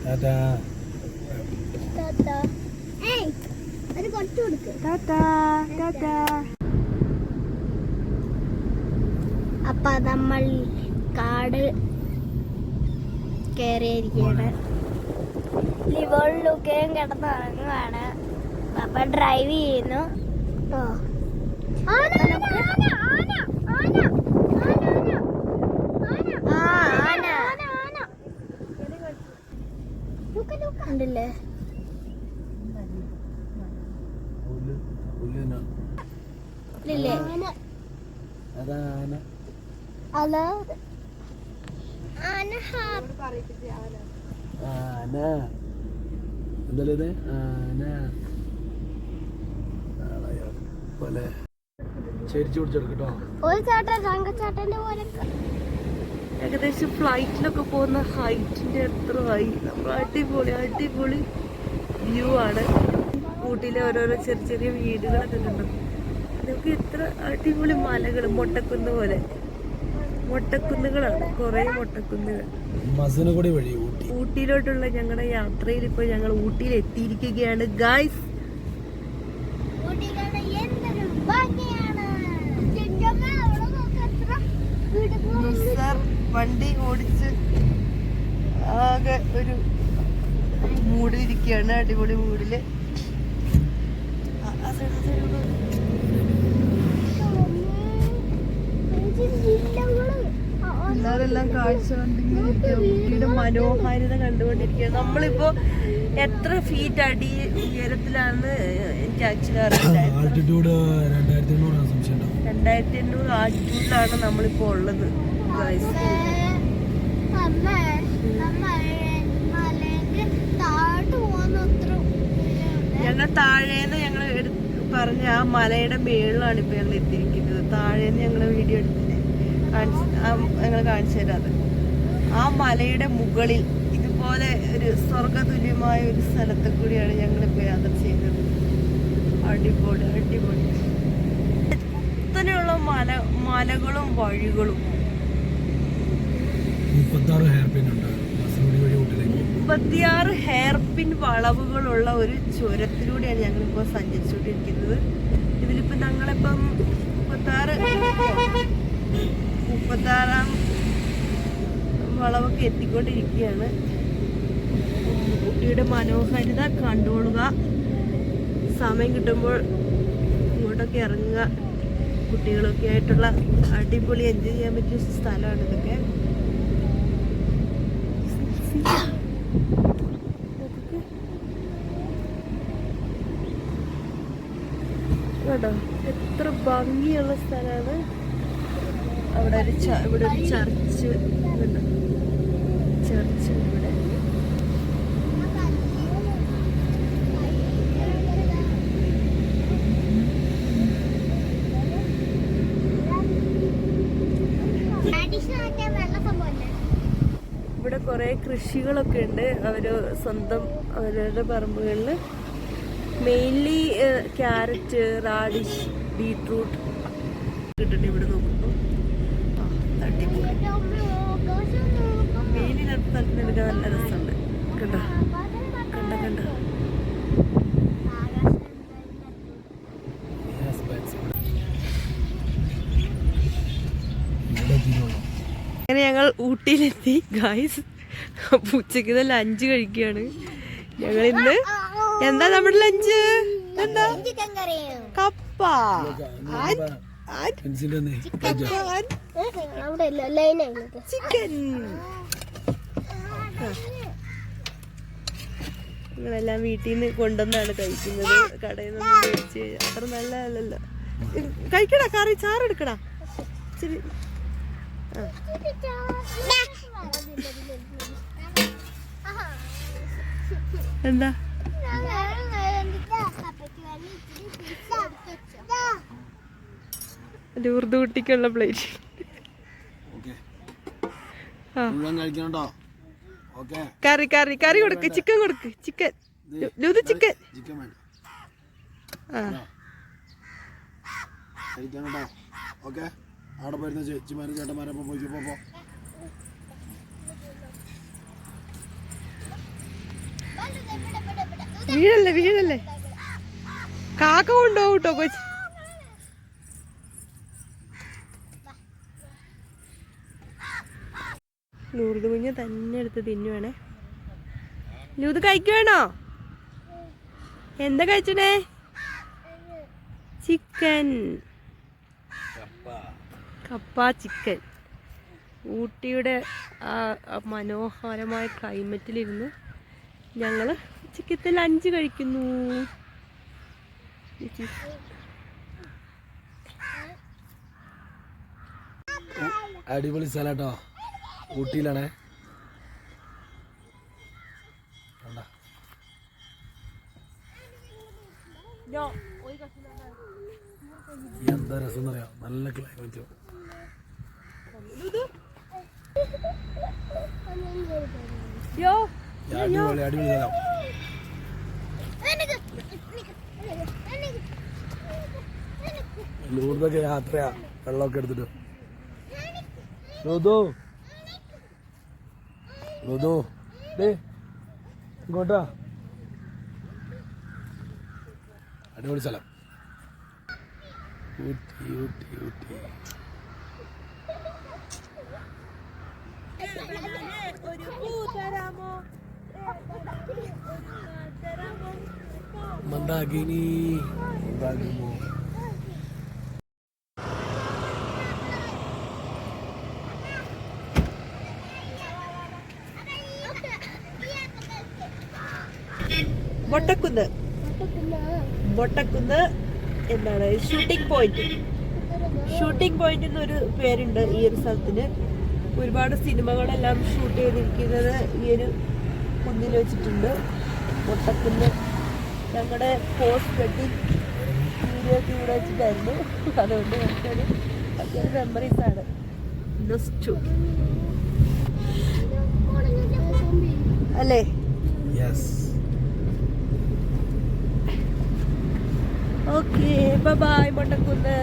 ടാറ്റാ ടാറ്റാ. ഏയ് അത് കുറച്ച് കൊടുക്ക്. ടാറ്റാ ടാറ്റാ. അപ്പൊ നമ്മൾ കാട് കയറിയിരിക്കുകയാണ്. ലിവോളിലൊക്കെയും കിടന്നുറങ്ങുവാണ്. പപ്പ ഡ്രൈവ് ചെയ്യുന്നു. ഉണ്ടല്ലേ ഇല്ലേ അല്ല എന്തല്ലേ ചേരിച്ചു പിടിച്ചെടുക്കട്ടോ. ഒരു ചാട്ടൻ രംഗച്ചാട്ടന്റെ പോലെ ഏകദേശം ഫ്ലൈറ്റിലൊക്കെ പോകുന്ന ഹൈറ്റിന്റെ എത്ര ആയി. നമ്മൾ അടിപൊളി അടിപൊളി വ്യൂ ആണ്. ഊട്ടിയിലെ ഓരോരോ ചെറിയ ചെറിയ വീടുകളൊക്കെ കണ്ടു. ഇതൊക്കെ എത്ര അടിപൊളി മലകൾ, മൊട്ടക്കുന്ന് പോലെ മൊട്ടക്കുന്നുകളാണ്, കുറെ മൊട്ടക്കുന്നുകൾ. മസനഗുഡി വഴി ഊട്ടിയിലോട്ടുള്ള ഞങ്ങളുടെ യാത്രയിൽ ഇപ്പോൾ ഞങ്ങൾ ഊട്ടിയിൽ എത്തിയിരിക്കുകയാണ് ഗായ്സ്. വണ്ടി ഓടിച്ച് ആകെ ഒരു മൂഡിലിരിക്കുകയാണ്, അടിപൊളി മൂഡില്. എല്ലാവരെല്ലാം കാഴ്ച കണ്ടിരിക്കുക, ഊട്ടിയുടെ മനോഹാരിത കണ്ടുകൊണ്ടിരിക്കുകയാണ്. നമ്മളിപ്പോ എത്ര ഫീറ്റ് അടി ഉയരത്തിലാണെന്ന് എനിക്ക് ആക്ച്വലി അറിയില്ല. 2800 ആൾട്ടിറ്റ്യൂഡിലാണ് നമ്മളിപ്പോ ഉള്ളത്. ഞങ്ങൾ താഴേന്ന് ഞങ്ങൾ പറഞ്ഞ ആ മലയുടെ മേളിലാണ് ഇപ്പൊ ഞങ്ങൾ എത്തിയിരിക്കുന്നത്. താഴേന്ന് ഞങ്ങൾ വീഡിയോ എടുത്തില്ലേ, ഞങ്ങൾ കാണിച്ചു തരാത്. ആ മലയുടെ മുകളിൽ ഇതുപോലെ ഒരു സ്വർഗതുല്യമായ ഒരു സ്ഥലത്ത് കൂടിയാണ് ഞങ്ങളിപ്പോ യാത്ര ചെയ്യുന്നത്. അടിപൊളി അടിപൊളി ഇത്തനെയുള്ള മലകളും വഴികളും. 36 ഹെയർ പിൻ വളവുകളുള്ള ഒരു ചുരത്തിലൂടെയാണ് ഞങ്ങളിപ്പോൾ സഞ്ചരിച്ചുകൊണ്ടിരിക്കുന്നത്. ഇതിലിപ്പോൾ ഞങ്ങളിപ്പം 36 വളവൊക്കെ എത്തിക്കൊണ്ടിരിക്കുകയാണ്. ഊട്ടിയുടെ മനോഹാരിത കണ്ടുകൊള്ളുക. സമയം കിട്ടുമ്പോൾ ഇങ്ങോട്ടൊക്കെ ഇറങ്ങുക. കുട്ടികളൊക്കെ ആയിട്ടുള്ള അടിപൊളി എൻജോയ് ചെയ്യാൻ പറ്റിയ സ്ഥലമാണ് ഇതൊക്കെ. കേട്ടോ എത്ര ഭംഗിയുള്ള സ്ഥലമാണ്. അവിടെ ഇവിടെ ഒരു ചർച്ച് ഉണ്ട്. ചർച്ച് ഇവിടെ. ഇവിടെ കുറെ കൃഷികളൊക്കെ ഉണ്ട്. അവര് സ്വന്തം അവരുടെ പറമ്പുകളിൽ മെയിൻലി ക്യാരറ്റ്, റാഡിഷ്, ബീട്രൂട്ട് കിട്ടുന്നുണ്ട്. ഇവിടെ നോക്കുമ്പോൾ മെയിൻലി സ്ഥലത്തിനെടുക്കാൻ നല്ല രസമുണ്ട്. കണ്ടോ കണ്ടോ കണ്ടോ. അങ്ങനെ ഞങ്ങൾ ഊട്ടിയിലെത്തി ഗായ്സ്. ഉച്ചയ്ക്ക് ലഞ്ച് കഴിക്കുകയാണ് ഞങ്ങൾ ഇന്ന്. എന്താ നമ്മുടെ ലഞ്ച്? എന്താ? കപ്പ, ചിക്കൻ. നിങ്ങളെല്ലാം വീട്ടിൽ നിന്ന് കൊണ്ടുവന്നാണ് കഴിക്കുന്നത്. കടയിൽ നിന്ന് മേടിച്ച് അത്ര നല്ലതല്ലല്ലോ. കഴിക്കടാ, കറി ചാറെടുക്കടാ ഇച്ചിരി. എന്താ ഉറുദു കുട്ടിക്കുള്ള പ്ലേറ്റ്. കറി കറി കറി കൊടുക്ക്. ചിക്കൻ കൊടുക്ക്. Chicken chicken. അവിടെ പോയിരുന്ന ചേച്ചിമാരും ചേട്ടന്മാരൊപ്പം പോയിക്കോ. വീഴല്ലേ വീഴല്ലേ. കാക്ക കൊണ്ടുപോകും കേട്ടോ കൊച്ചു. ലൂർദ് കുഞ്ഞ് തന്നെ എടുത്ത് തിന്നുവാണേ. ലൂത് കഴിക്കുവാണോ? എന്താ കഴിച്ചണേ? ചിക്കൻ, കപ്പ ചിക്കൻ. ഊട്ടിയുടെ ആ മനോഹരമായ ക്ലൈമറ്റിലിരുന്ന് ഞങ്ങൾ ഉച്ചക്കത്തെ ലഞ്ച് കഴിക്കുന്നു. അടിപൊളി സ്ഥലാട്ടോ, ഊട്ടിയിലാണേ. എന്താ രസം എന്നറിയാം, നല്ല ക്ലൈമറ്റ്. അടിപൊളി അടിപൊളി സ്ഥലം. ലൂർദൊക്കെ യാത്രയാ, വെള്ളമൊക്കെ എടുത്തിട്ട്. ലുദു ലുദു ഡേ ഇങ്ങോട്ടാ. അടിപൊളി സ്ഥലം ഊട്ടി ഊട്ടി ഊട്ടി. മന്ദാകിനി മന്ദാകിമോ. മൊട്ടക്കുന്ന്. മൊട്ടക്കുന്ന് എന്താണ് ഷൂട്ടിംഗ് പോയിന്റ്. ഷൂട്ടിംഗ് പോയിന്റ് എന്നൊരു പേരുണ്ട് ഈ ഒരു സ്ഥലത്തിന്. ഒരുപാട് സിനിമകളെല്ലാം ഷൂട്ട് ചെയ്തിരിക്കുന്നത് ഈ ഒരു കുന്നിൽ വെച്ചിട്ടുണ്ട്. മൊട്ടക്കുന്ന് ഞങ്ങളുടെ പോസ്റ്റ് വെഡിങ് വീഡിയോ ഒക്കെ ഇവിടെ വെച്ചിട്ടായിരുന്നു. അതുകൊണ്ട് നമുക്കൊരു അതൊരു മെമ്മറീസാണ്. അല്ലേ? Okay, bye bye Mottakunnu.